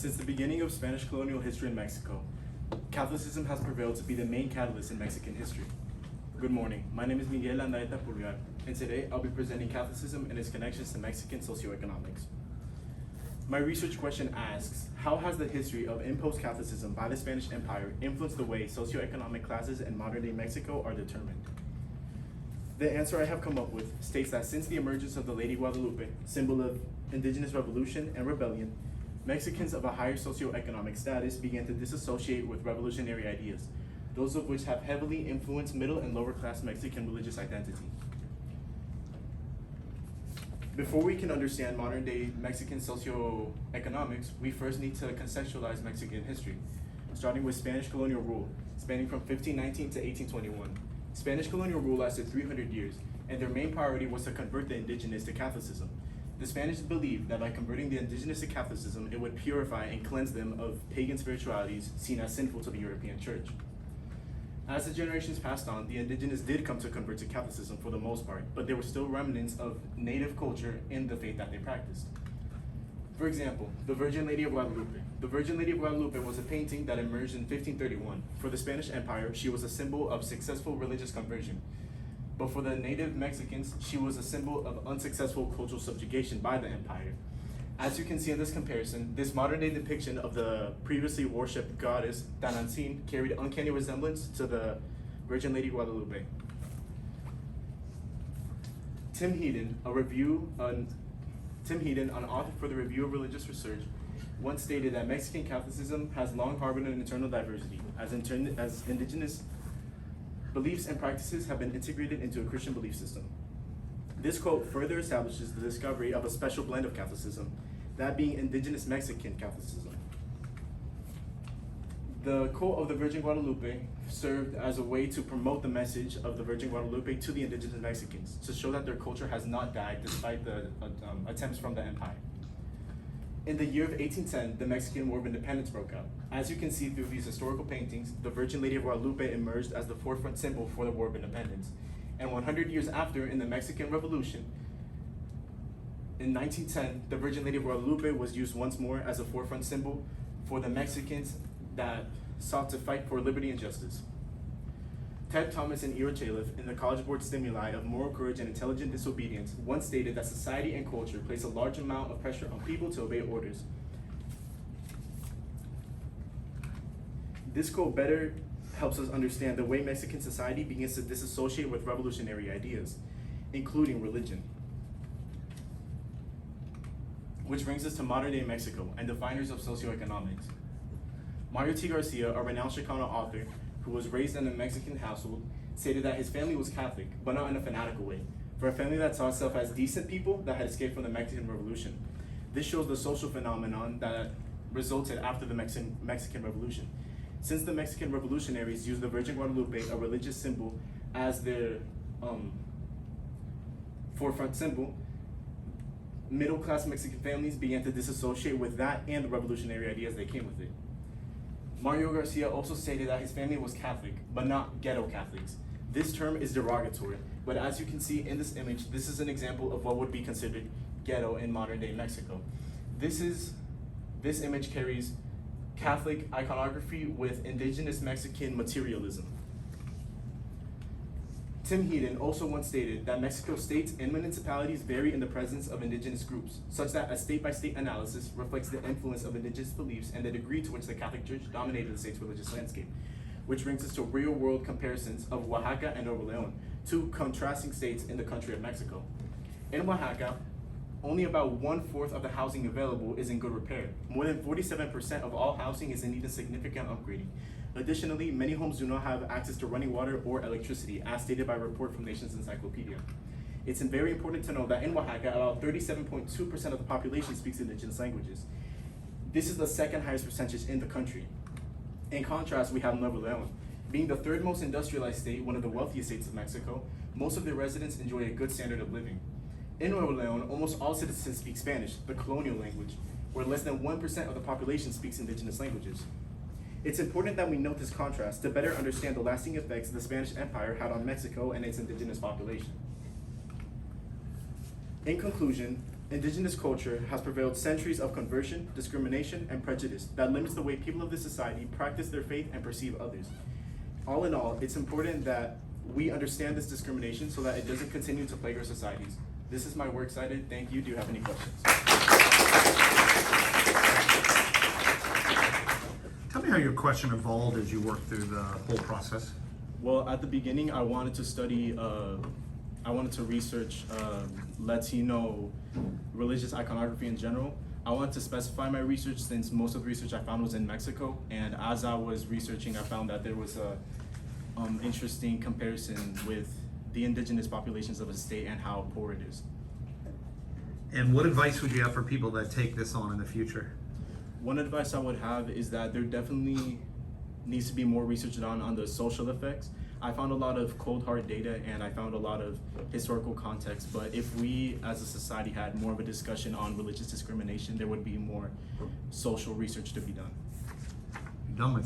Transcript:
Since the beginning of Spanish colonial history in Mexico, Catholicism has prevailed to be the main catalyst in Mexican history. Good morning, my name is Miguel Andaeta Pulgar, and today I'll be presenting Catholicism and its connections to Mexican socioeconomics. My research question asks, how has the history of imposed Catholicism by the Spanish Empire influenced the way socioeconomic classes in modern-day Mexico are determined? The answer I have come up with states that since the emergence of the Lady Guadalupe, symbol of indigenous revolution and rebellion, Mexicans of a higher socioeconomic status began to disassociate with revolutionary ideas, those of which have heavily influenced middle and lower class Mexican religious identity. Before we can understand modern day Mexican socioeconomics, we first need to contextualize Mexican history, starting with Spanish colonial rule, spanning from 1519 to 1821. Spanish colonial rule lasted 300 years, and their main priority was to convert the indigenous to Catholicism. The Spanish believed that by converting the indigenous to Catholicism, it would purify and cleanse them of pagan spiritualities seen as sinful to the European Church. As the generations passed on, the indigenous did come to convert to Catholicism for the most part, but there were still remnants of native culture in the faith that they practiced. For example, the Virgin Lady of Guadalupe. The Virgin Lady of Guadalupe was a painting that emerged in 1531. For the Spanish Empire, she was a symbol of successful religious conversion. But for the native Mexicans, she was a symbol of unsuccessful cultural subjugation by the empire. As you can see in this comparison, this modern day depiction of the previously worshipped goddess Tanancin carried uncanny resemblance to the Virgin Lady Guadalupe. Tim Heaton, an author for the Review of Religious Research, once stated that Mexican Catholicism has long harbored an internal diversity, as indigenous beliefs and practices have been integrated into a Christian belief system. This quote further establishes the discovery of a special blend of Catholicism, that being indigenous Mexican Catholicism. The quote of the Virgin Guadalupe served as a way to promote the message of the Virgin Guadalupe to the indigenous Mexicans, to show that their culture has not died despite the attempts from the empire. In the year of 1810, the Mexican War of Independence broke out. As you can see through these historical paintings, the Virgin Lady of Guadalupe emerged as the forefront symbol for the War of Independence. And 100 years after, in the Mexican Revolution, in 1910, the Virgin Lady of Guadalupe was used once more as a forefront symbol for the Mexicans that sought to fight for liberty and justice. Ted Thomas and Ira Chaliff, in the College Board Stimuli of Moral Courage and Intelligent Disobedience, once stated that society and culture place a large amount of pressure on people to obey orders. This quote better helps us understand the way Mexican society begins to disassociate with revolutionary ideas, including religion. Which brings us to modern day Mexico and definers of socioeconomics. Mario T. Garcia, a renowned Chicano author who was raised in a Mexican household, stated that his family was Catholic, but not in a fanatical way, for a family that saw itself as decent people that had escaped from the Mexican Revolution. This shows the social phenomenon that resulted after the Mexican Revolution. Since the Mexican revolutionaries used the Virgin Guadalupe, a religious symbol, as their forefront symbol, middle-class Mexican families began to disassociate with that and the revolutionary ideas that came with it. Mario Garcia also stated that his family was Catholic, but not ghetto Catholics. This term is derogatory, but as you can see in this image, this is an example of what would be considered ghetto in modern-day Mexico. This image carries Catholic iconography with indigenous Mexican materialism. Tim Heaton also once stated that Mexico's states and municipalities vary in the presence of indigenous groups, such that a state-by-state analysis reflects the influence of indigenous beliefs and the degree to which the Catholic Church dominated the state's religious landscape. Which brings us to real-world comparisons of Oaxaca and Nuevo León, two contrasting states in the country of Mexico. In Oaxaca, only about 1/4 of the housing available is in good repair. More than 47% of all housing is in need of significant upgrading. Additionally, many homes do not have access to running water or electricity, as stated by a report from Nations Encyclopedia. It's very important to know that in Oaxaca, about 37.2% of the population speaks indigenous languages. This is the second highest percentage in the country. In contrast, we have Nuevo León. Being the third most industrialized state, one of the wealthiest states of Mexico, most of their residents enjoy a good standard of living. In Nuevo León, almost all citizens speak Spanish, the colonial language, where less than 1% of the population speaks indigenous languages. It's important that we note this contrast to better understand the lasting effects the Spanish Empire had on Mexico and its indigenous population. In conclusion, Indigenous culture has prevailed centuries of conversion, discrimination, and prejudice that limits the way people of this society practice their faith and perceive others. All in all, it's important that we understand this discrimination so that it doesn't continue to plague our societies. This is my works cited. Thank you. Do you have any questions? Tell me how your question evolved as you worked through the whole process. Well, at the beginning, I wanted to study, I wanted to research Latino religious iconography in general. I wanted to specify my research since most of the research I found was in Mexico. And as I was researching, I found that there was a interesting comparison with the indigenous populations of a state and how poor it is. And what advice would you have for people that take this on in the future? One advice I would have is that there definitely needs to be more research done on the social effects. I found a lot of cold hard data and I found a lot of historical context, but if we as a society had more of a discussion on religious discrimination, there would be more social research to be done. You're done with